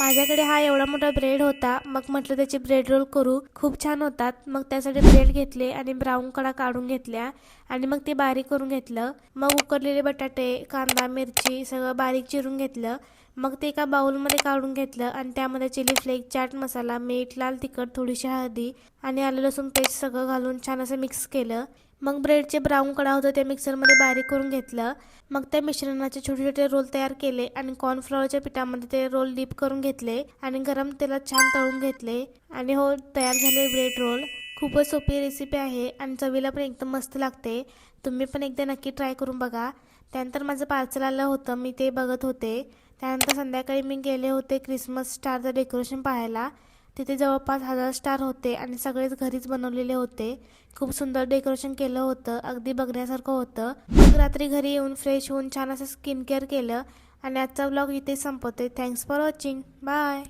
माझ्याकडे हा एवढा मोठा ब्रेड होता. मग म्हटलं त्याचे ब्रेड रोल करू, खूप छान होतात. मग त्यासाठी ब्रेड घेतले आणि ब्राऊन कडा काढून घेतल्या आणि मग ते बारीक करून घेतलं. मग उकडलेले बटाटे, कांदा, मिरची सगळं बारीक चिरून घेतलं. मग ते एका बाउलमध्ये काढून घेतलं आणि त्यामध्ये चिली फ्लेक, चाट मसाला, मीठ, लाल तिखट, थोडीशी हळदी आणि आलं लसूण पेस्ट सगळं घालून छान असं मिक्स केलं. मग ब्रेडचे ब्राऊन कडा होतं ते मिक्सरमध्ये बारीक करून घेतलं. मग त्या मिश्रणाचे छोटे छोटे रोल तयार केले आणि कॉर्नफ्लॉवरच्या पिठामध्ये ते रोल डीप करून घेतले आणि गरम तेलात छान तळून घेतले. आणि हो, तयार झाले ब्रेड रोल. खूपच सोपी रेसिपी आहे आणि चवीला पण एकदम मस्त लागते. तुम्ही पण एकदा नक्की ट्राय करून बघा. त्यानंतर माझं पार्सल आलं होतं, मी ते बघत होते. त्यानंतर संध्याकाळी मी गेले होते क्रिसमस स्टारचं डेकोरेशन पाहायला. तिथे जवळपास 1000 स्टार होते आणि सगळेच घरीच बनवलेले होते. खूप सुंदर डेकोरेशन केलं होतं, अगदी बघण्यासारखं होतं. मग रात्री घरी येऊन फ्रेश होऊन छान असं स्किन केअर केलं आणि आजचा व्लॉग इथे संपवते. Thanks for watching. बाय.